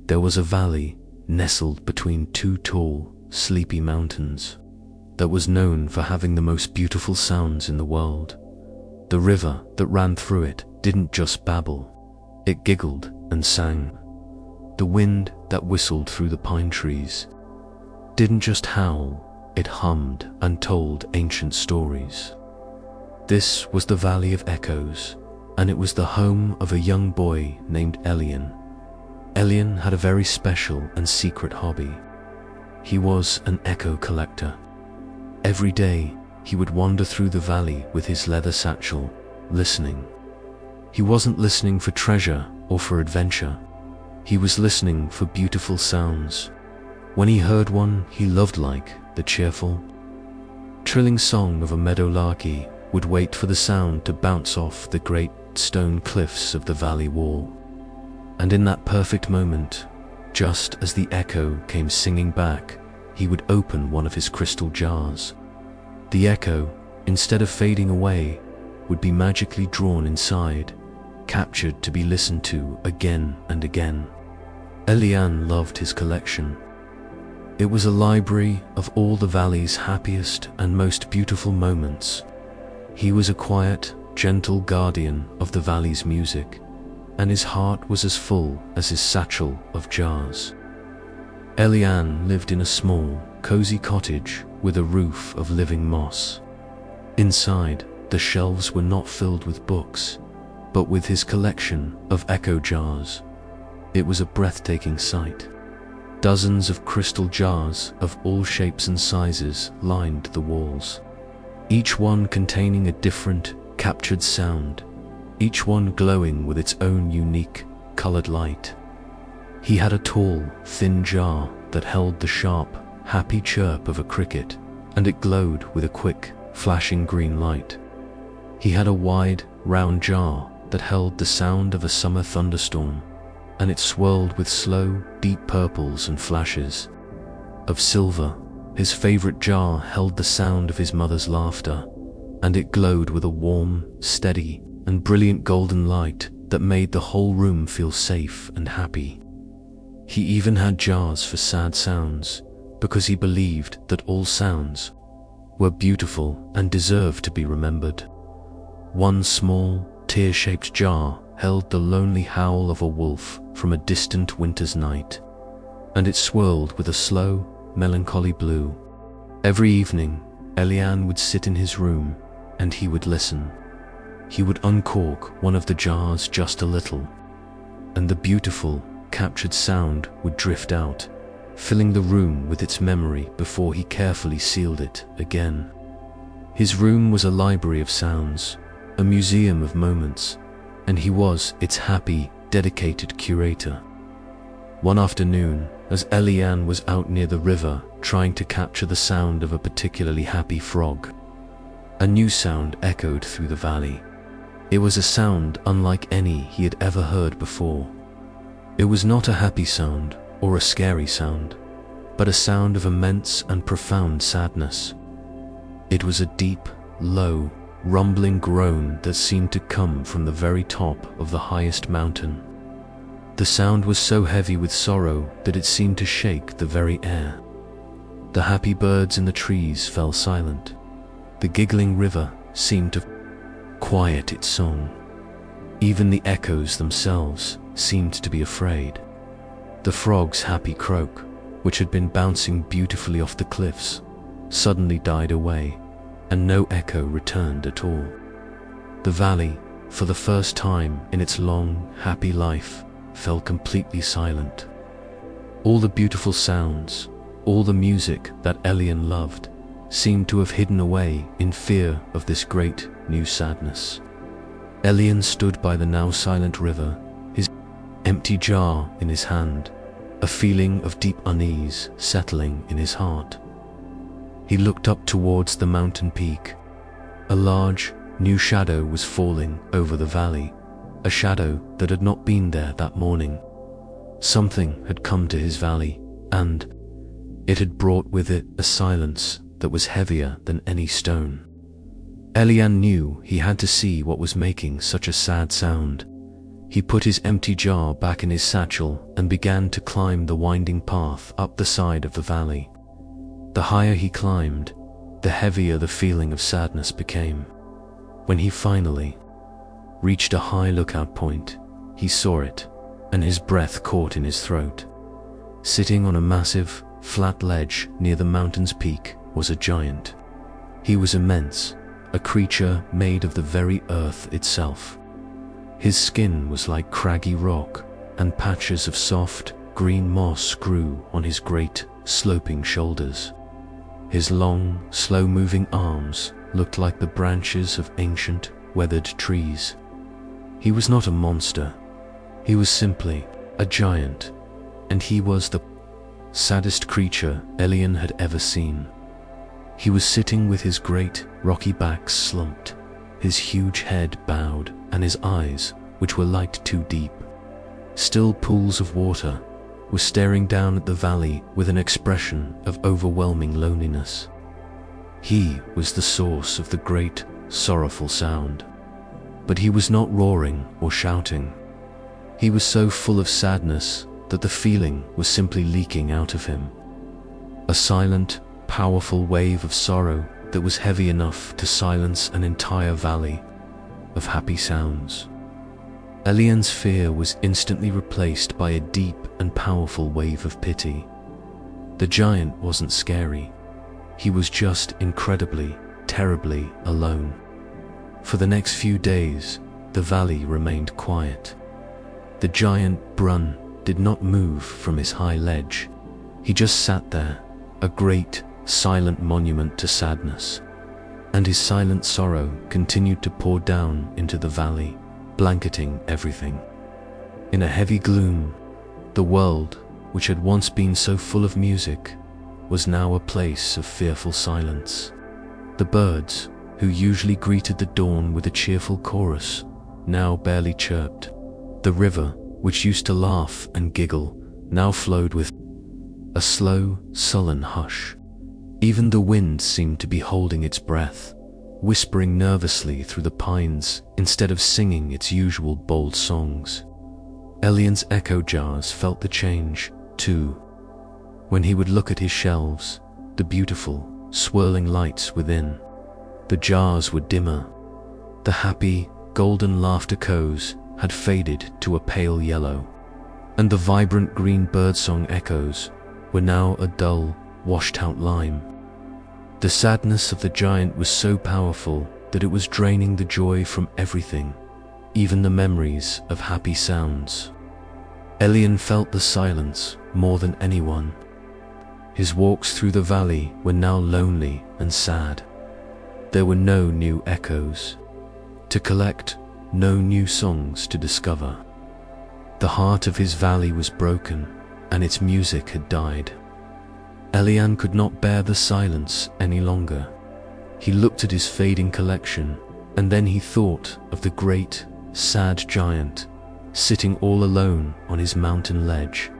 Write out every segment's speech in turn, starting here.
There was a valley nestled between two tall, sleepy mountains that was known for having the most beautiful sounds in the world. The river that ran through it didn't just babble, it giggled and sang. The wind that whistled through the pine trees didn't just howl, it hummed and told ancient stories. This was the Valley of Echoes, and it was the home of a young boy named Elian. Elian had a very special and secret hobby. He was an echo collector. Every day, he would wander through the valley with his leather satchel, listening. He wasn't listening for treasure or for adventure. He was listening for beautiful sounds. When he heard one he loved, like the cheerful, trilling song of a meadowlark, would wait for the sound to bounce off the great stone cliffs of the valley wall. And in that perfect moment, just as the echo came singing back, he would open one of his crystal jars. The echo, instead of fading away, would be magically drawn inside, captured to be listened to again and again. Elian loved his collection. It was a library of all the valley's happiest and most beautiful moments. He was a quiet, gentle guardian of the valley's music, and his heart was as full as his satchel of jars. Elian lived in a small, cozy cottage with a roof of living moss. Inside, the shelves were not filled with books, but with his collection of echo jars. It was a breathtaking sight. Dozens of crystal jars of all shapes and sizes lined the walls, each one containing a different, captured sound, each one glowing with its own unique, colored light. He had a tall, thin jar that held the sharp, happy chirp of a cricket, and it glowed with a quick, flashing green light. He had a wide, round jar that held the sound of a summer thunderstorm, and it swirled with slow, deep purples and flashes of silver. His favorite jar held the sound of his mother's laughter, and it glowed with a warm, steady, and brilliant golden light that made the whole room feel safe and happy. He even had jars for sad sounds, because he believed that all sounds were beautiful and deserved to be remembered. One small, tear-shaped jar held the lonely howl of a wolf from a distant winter's night, and it swirled with a slow, melancholy blue. Every evening, Elian would sit in his room and he would listen. He would uncork one of the jars just a little, and the beautiful, captured sound would drift out, filling the room with its memory before he carefully sealed it again. His room was a library of sounds, a museum of moments, and he was its happy, dedicated curator. One afternoon, as Elian was out near the river trying to capture the sound of a particularly happy frog, a new sound echoed through the valley. It was a sound unlike any he had ever heard before. It was not a happy sound or a scary sound, but a sound of immense and profound sadness. It was a deep, low, rumbling groan that seemed to come from the very top of the highest mountain. The sound was so heavy with sorrow that it seemed to shake the very air. The happy birds in the trees fell silent. The giggling river seemed to quiet its song. Even the echoes themselves seemed to be afraid. The frog's happy croak, which had been bouncing beautifully off the cliffs, suddenly died away, and no echo returned at all. The valley, for the first time in its long, happy life, fell completely silent. All the beautiful sounds, all the music that Elian loved, seemed to have hidden away in fear of this great new sadness. Elian stood by the now silent river, his empty jar in his hand, a feeling of deep unease settling in his heart. He looked up towards the mountain peak. A large, new shadow was falling over the valley, a shadow that had not been there that morning. Something had come to his valley, and it had brought with it a silence that was heavier than any stone. Elian knew he had to see what was making such a sad sound. He put his empty jar back in his satchel and began to climb the winding path up the side of the valley. The higher he climbed, the heavier the feeling of sadness became. When he finally reached a high lookout point, he saw it, and his breath caught in his throat. Sitting on a massive, flat ledge near the mountain's peak was a giant. He was immense, a creature made of the very earth itself. His skin was like craggy rock, and patches of soft, green moss grew on his great, sloping shoulders. His long, slow-moving arms looked like the branches of ancient, weathered trees. He was not a monster. He was simply a giant, and he was the saddest creature Elian had ever seen. He was sitting with his great, rocky back slumped, his huge head bowed, and his eyes, which were like too deep, still pools of water, were staring down at the valley with an expression of overwhelming loneliness. He was the source of the great, sorrowful sound. But he was not roaring or shouting. He was so full of sadness that the feeling was simply leaking out of him. A silent, powerful wave of sorrow that was heavy enough to silence an entire valley of happy sounds. Elian's fear was instantly replaced by a deep and powerful wave of pity. The giant wasn't scary. He was just incredibly, terribly alone. For the next few days, the valley remained quiet. The giant Brunn did not move from his high ledge. He just sat there, a great, silent monument to sadness. And his silent sorrow continued to pour down into the valley, blanketing everything. In a heavy gloom, the world, which had once been so full of music, was now a place of fearful silence. The birds, who usually greeted the dawn with a cheerful chorus, now barely chirped. The river, which used to laugh and giggle, now flowed with a slow, sullen hush. Even the wind seemed to be holding its breath, whispering nervously through the pines instead of singing its usual bold songs. Elian's echo jars felt the change, too. When he would look at his shelves, the beautiful, swirling lights within, the jars were dimmer. The happy, golden laughter echoes had faded to a pale yellow, and the vibrant green birdsong echoes were now a dull, washed-out lime. The sadness of the giant was so powerful that it was draining the joy from everything, even the memories of happy sounds. Elian felt the silence more than anyone. His walks through the valley were now lonely and sad. There were no new echoes to collect, no new songs to discover. The heart of his valley was broken, and its music had died. Elian could not bear the silence any longer. He looked at his fading collection, and then he thought of the great, sad giant, sitting all alone on his mountain ledge.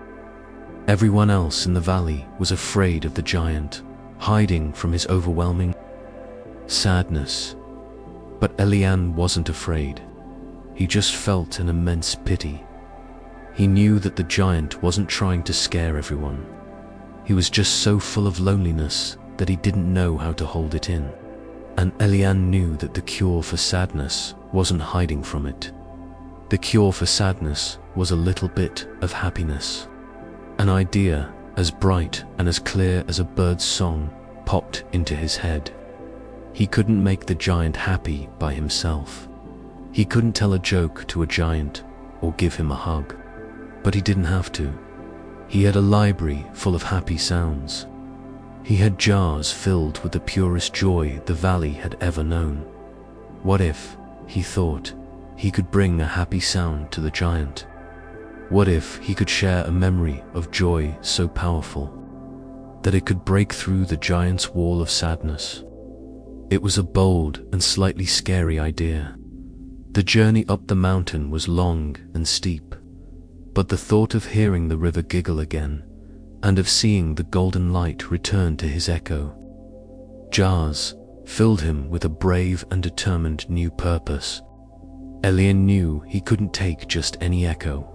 Everyone else in the valley was afraid of the giant, hiding from his overwhelming sadness. But Elian wasn't afraid. He just felt an immense pity. He knew that the giant wasn't trying to scare everyone. He was just so full of loneliness that he didn't know how to hold it in. And Elian knew that the cure for sadness wasn't hiding from it. The cure for sadness was a little bit of happiness. An idea as bright and as clear as a bird's song popped into his head. He couldn't make the giant happy by himself. He couldn't tell a joke to a giant or give him a hug. But he didn't have to. He had a library full of happy sounds. He had jars filled with the purest joy the valley had ever known. What if, he thought, he could bring a happy sound to the giant? What if he could share a memory of joy so powerful that it could break through the giant's wall of sadness? It was a bold and slightly scary idea. The journey up the mountain was long and steep, but the thought of hearing the river giggle again and of seeing the golden light return to his echo jars filled him with a brave and determined new purpose. Elian knew he couldn't take just any echo.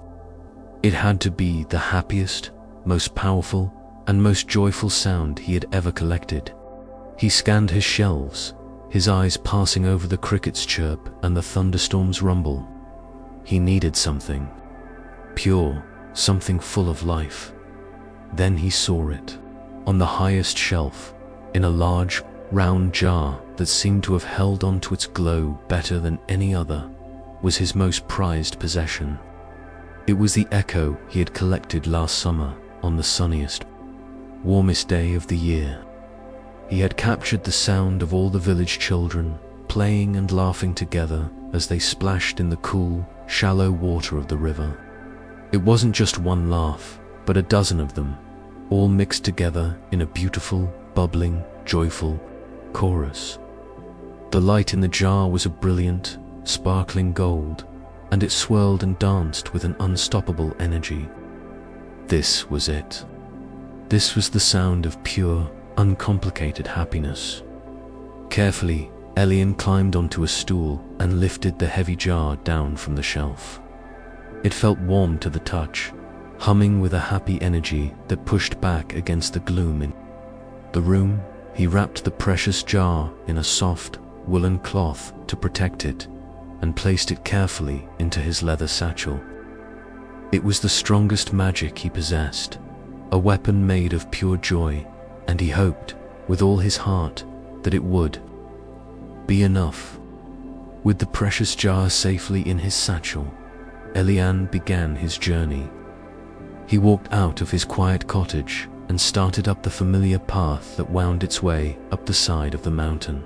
It had to be the happiest, most powerful, and most joyful sound he had ever collected. He scanned his shelves, his eyes passing over the cricket's chirp and the thunderstorm's rumble. He needed something pure, something full of life. Then he saw it. On the highest shelf, in a large, round jar that seemed to have held on to its glow better than any other, was his most prized possession. It was the echo he had collected last summer on the sunniest, warmest day of the year. He had captured the sound of all the village children playing and laughing together as they splashed in the cool, shallow water of the river. It wasn't just one laugh, but a dozen of them, all mixed together in a beautiful, bubbling, joyful chorus. The light in the jar was a brilliant, sparkling gold, and it swirled and danced with an unstoppable energy. This was it. This was the sound of pure, uncomplicated happiness. Carefully, Elian climbed onto a stool and lifted the heavy jar down from the shelf. It felt warm to the touch, humming with a happy energy that pushed back against the gloom in the room. He wrapped the precious jar in a soft, woolen cloth to protect it, and placed it carefully into his leather satchel. It was the strongest magic he possessed, a weapon made of pure joy, and he hoped, with all his heart, that it would be enough. With the precious jar safely in his satchel, Elian began his journey. He walked out of his quiet cottage and started up the familiar path that wound its way up the side of the mountain.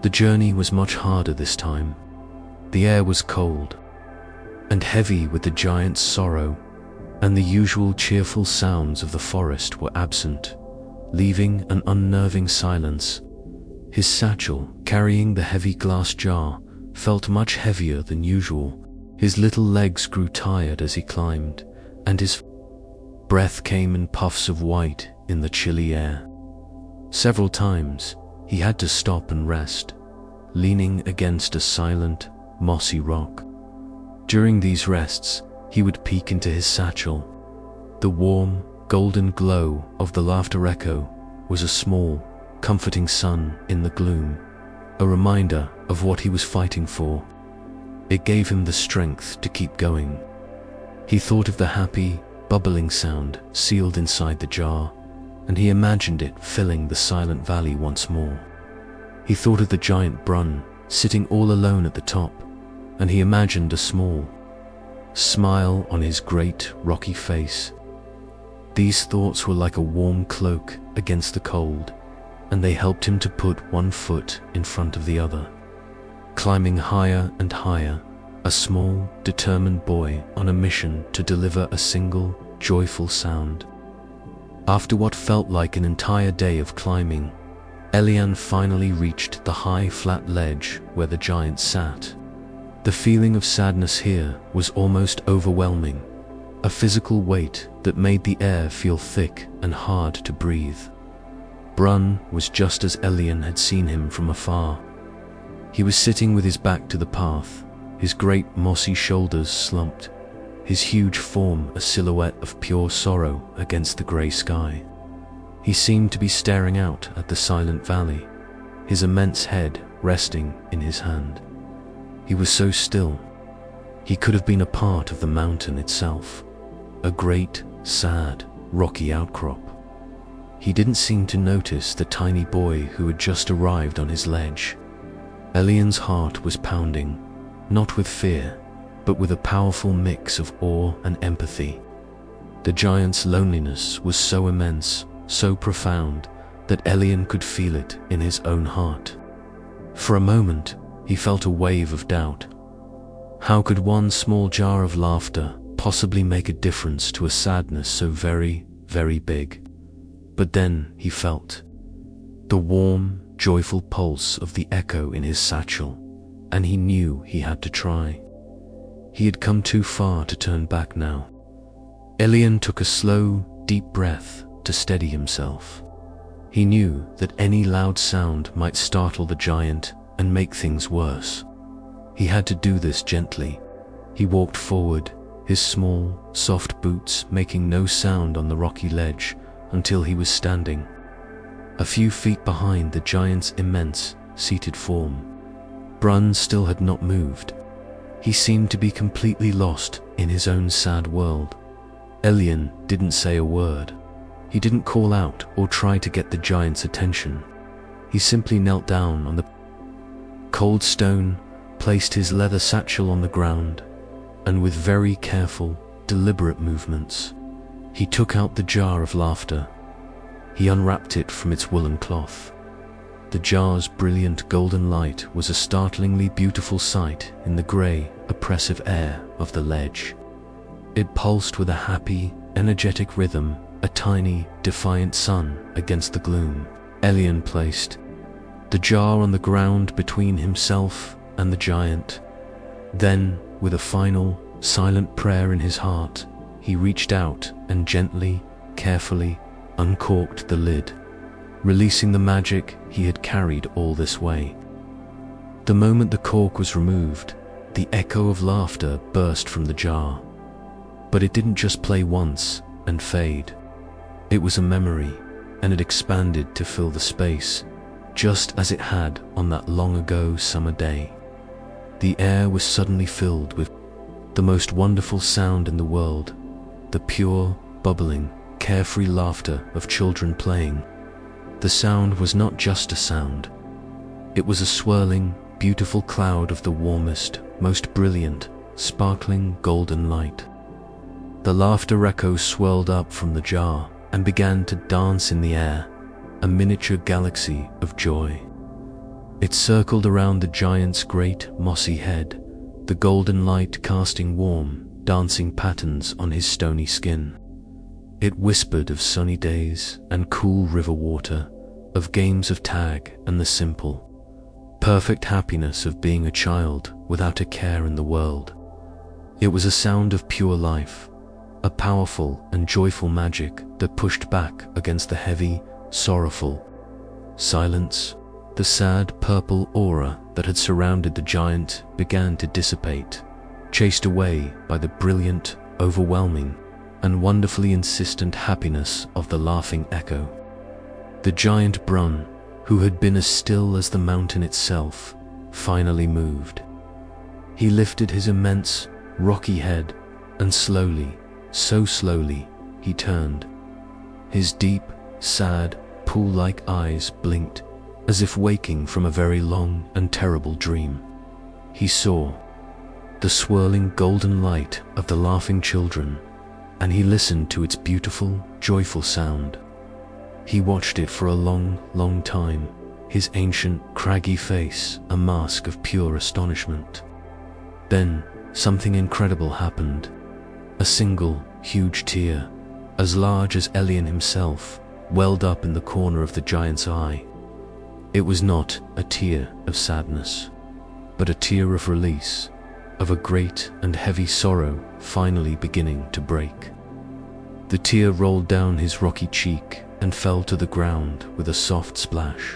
The journey was much harder this time. The air was cold and heavy with the giant's sorrow, and the usual cheerful sounds of the forest were absent, leaving an unnerving silence. His satchel, carrying the heavy glass jar, felt much heavier than usual. His little legs grew tired as he climbed, and his breath came in puffs of white in the chilly air. Several times, he had to stop and rest, leaning against a silent, mossy rock. During these rests, he would peek into his satchel. The warm, golden glow of the laughter echo was a small, comforting sun in the gloom, a reminder of what he was fighting for. It gave him the strength to keep going. He thought of the happy, bubbling sound sealed inside the jar, and he imagined it filling the silent valley once more. He thought of the giant Brunn sitting all alone at the top, and he imagined a small smile on his great, rocky face. These thoughts were like a warm cloak against the cold, and they helped him to put one foot in front of the other. Climbing higher and higher, a small, determined boy on a mission to deliver a single, joyful sound. After what felt like an entire day of climbing, Elian finally reached the high, flat ledge where the giant sat. The feeling of sadness here was almost overwhelming, a physical weight that made the air feel thick and hard to breathe. Brunn was just as Elian had seen him from afar. He was sitting with his back to the path, his great mossy shoulders slumped, his huge form a silhouette of pure sorrow against the grey sky. He seemed to be staring out at the silent valley, his immense head resting in his hand. He was so still. He could have been a part of the mountain itself, a great, sad, rocky outcrop. He didn't seem to notice the tiny boy who had just arrived on his ledge. Elian's heart was pounding, not with fear, but with a powerful mix of awe and empathy. The giant's loneliness was so immense, so profound, that Elian could feel it in his own heart. For a moment, he felt a wave of doubt. How could one small jar of laughter possibly make a difference to a sadness so very, very big? But then he felt the warm, joyful pulse of the echo in his satchel, and he knew he had to try. He had come too far to turn back now. Elian took a slow, deep breath to steady himself. He knew that any loud sound might startle the giant and make things worse. He had to do this gently. He walked forward, his small, soft boots making no sound on the rocky ledge until he was standing a few feet behind the giant's immense, seated form. Brunn still had not moved. He seemed to be completely lost in his own sad world. Elian didn't say a word. He didn't call out or try to get the giant's attention. He simply knelt down on the cold stone, placed his leather satchel on the ground, and with very careful, deliberate movements, he took out the jar of laughter. He unwrapped it from its woolen cloth. The jar's brilliant golden light was a startlingly beautiful sight in the grey, oppressive air of the ledge. It pulsed with a happy, energetic rhythm, a tiny, defiant sun against the gloom. Elian placed the jar on the ground between himself and the giant. Then, with a final, silent prayer in his heart, he reached out and gently, carefully uncorked the lid, releasing the magic he had carried all this way. The moment the cork was removed, the echo of laughter burst from the jar. But it didn't just play once and fade. It was a memory, and it expanded to fill the space, just as it had on that long-ago summer day. The air was suddenly filled with the most wonderful sound in the world, the pure, bubbling, carefree laughter of children playing. The sound was not just a sound. It was a swirling, beautiful cloud of the warmest, most brilliant, sparkling golden light. The laughter echo swirled up from the jar and began to dance in the air, a miniature galaxy of joy. It circled around the giant's great, mossy head, the golden light casting warm, dancing patterns on his stony skin. It whispered of sunny days and cool river water, of games of tag and the simple, perfect happiness of being a child without a care in the world. It was a sound of pure life, a powerful and joyful magic that pushed back against the heavy, sorrowful silence. The sad purple aura that had surrounded the giant began to dissipate, chased away by the brilliant, overwhelming, and wonderfully insistent happiness of the laughing echo. The giant Brunn, who had been as still as the mountain itself, finally moved. He lifted his immense, rocky head, and slowly, so slowly, he turned. His deep, sad, pool-like eyes blinked, as if waking from a very long and terrible dream. He saw the swirling golden light of the laughing children, and he listened to its beautiful, joyful sound. He watched it for a long, long time, his ancient, craggy face a mask of pure astonishment. Then, something incredible happened. A single, huge tear, as large as Elian himself, welled up in the corner of the giant's eye. It was not a tear of sadness, but a tear of release, of a great and heavy sorrow finally beginning to break. The tear rolled down his rocky cheek and fell to the ground with a soft splash.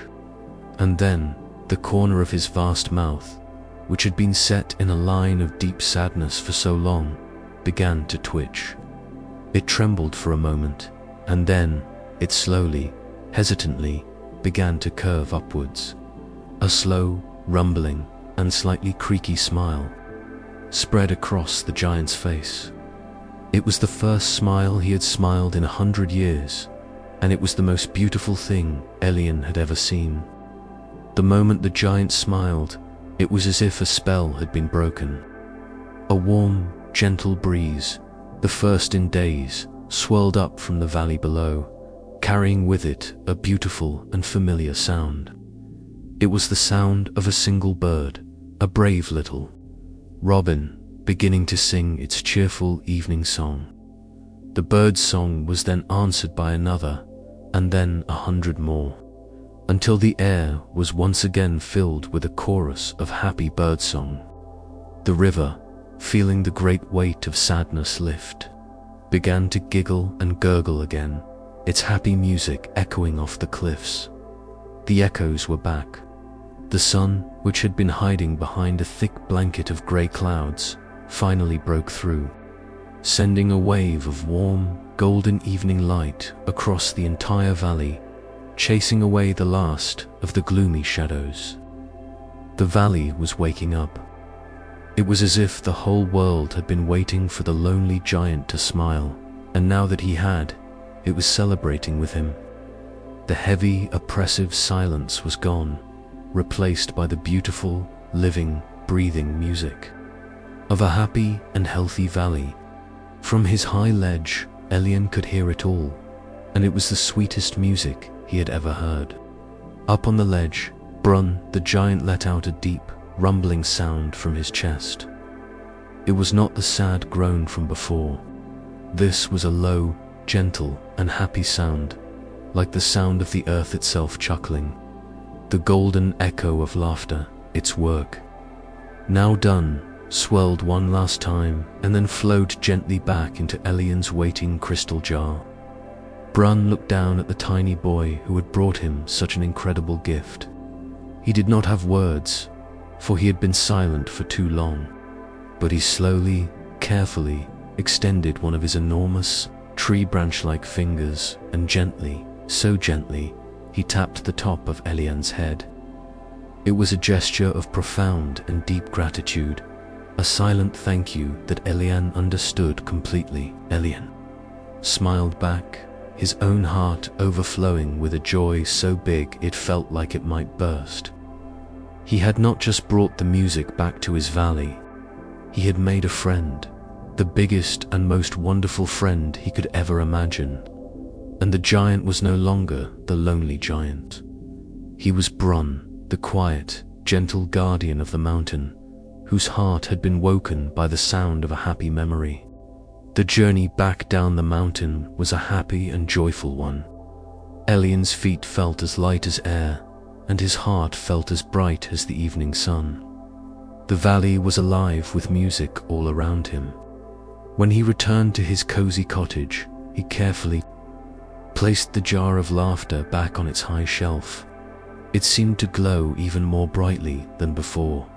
And then, the corner of his vast mouth, which had been set in a line of deep sadness for so long, began to twitch. It trembled for a moment, and then it slowly, hesitantly, began to curve upwards. A slow, rumbling, and slightly creaky smile spread across the giant's face. It was the first smile he had smiled in 100 years, and it was the most beautiful thing Elian had ever seen. The moment the giant smiled, it was as if a spell had been broken. A warm, gentle breeze, the first in days, swirled up from the valley below, carrying with it a beautiful and familiar sound. It was the sound of a single bird, a brave little robin, beginning to sing its cheerful evening song. The bird's song was then answered by another, and then 100 more, until the air was once again filled with a chorus of happy birdsong. The river, feeling the great weight of sadness lift, began to giggle and gurgle again, its happy music echoing off the cliffs. The echoes were back. The sun, which had been hiding behind a thick blanket of grey clouds, finally broke through, sending a wave of warm, golden evening light across the entire valley, chasing away the last of the gloomy shadows. The valley was waking up. It was as if the whole world had been waiting for the lonely giant to smile, and now that he had, it was celebrating with him. The heavy, oppressive silence was gone, replaced by the beautiful, living, breathing music of a happy and healthy valley. From his high ledge, Elian could hear it all, and it was the sweetest music he had ever heard. Up on the ledge, Brunn, the giant, let out a deep, rumbling sound from his chest. It was not the sad groan from before. This was a low, gentle, and happy sound, like the sound of the earth itself chuckling. The golden echo of laughter, its work, now done, swelled one last time and then flowed gently back into Elian's waiting crystal jar. Brunn looked down at the tiny boy who had brought him such an incredible gift. He did not have words, for he had been silent for too long, but he slowly, carefully extended one of his enormous, tree branch-like fingers and gently, so gently, he tapped the top of Elian's head. It was a gesture of profound and deep gratitude, a silent thank you that Elian understood completely. Elian smiled back, his own heart overflowing with a joy so big it felt like it might burst. He had not just brought the music back to his valley, he had made a friend, the biggest and most wonderful friend he could ever imagine. And the giant was no longer the lonely giant. He was Brunn, the quiet, gentle guardian of the mountain, whose heart had been woken by the sound of a happy memory. The journey back down the mountain was a happy and joyful one. Elian's feet felt as light as air, and his heart felt as bright as the evening sun. The valley was alive with music all around him. When he returned to his cozy cottage, he carefully placed the jar of laughter back on its high shelf. It seemed to glow even more brightly than before.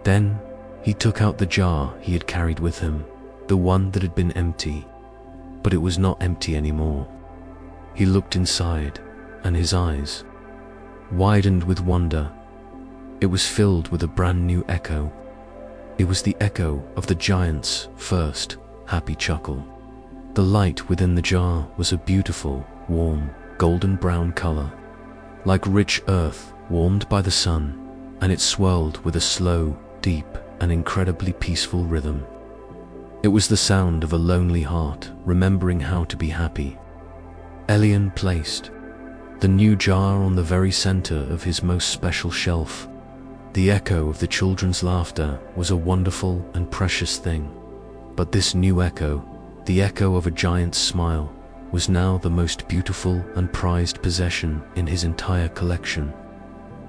Then, he took out the jar he had carried with him, the one that had been empty, but it was not empty anymore. He looked inside, and his eyes widened with wonder. It was filled with a brand new echo. It was the echo of the giant's first happy chuckle. The light within the jar was a beautiful, warm, golden brown color, like rich earth warmed by the sun, and it swirled with a slow, deep, and incredibly peaceful rhythm. It was the sound of a lonely heart remembering how to be happy. Elian placed the new jar on the very center of his most special shelf. The echo of the children's laughter was a wonderful and precious thing, but this new echo, the echo of a giant's smile, was now the most beautiful and prized possession in his entire collection.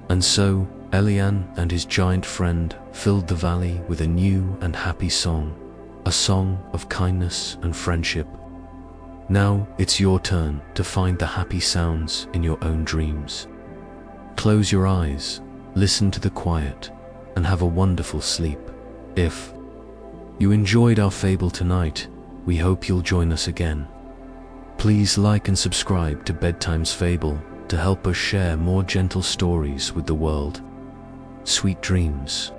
And so, Elian and his giant friend filled the valley with a new and happy song, a song of kindness and friendship. Now it's your turn to find the happy sounds in your own dreams. Close your eyes, listen to the quiet, and have a wonderful sleep. If you enjoyed our fable tonight, we hope you'll join us again. Please like and subscribe to Bedtimes Fable to help us share more gentle stories with the world. Sweet dreams.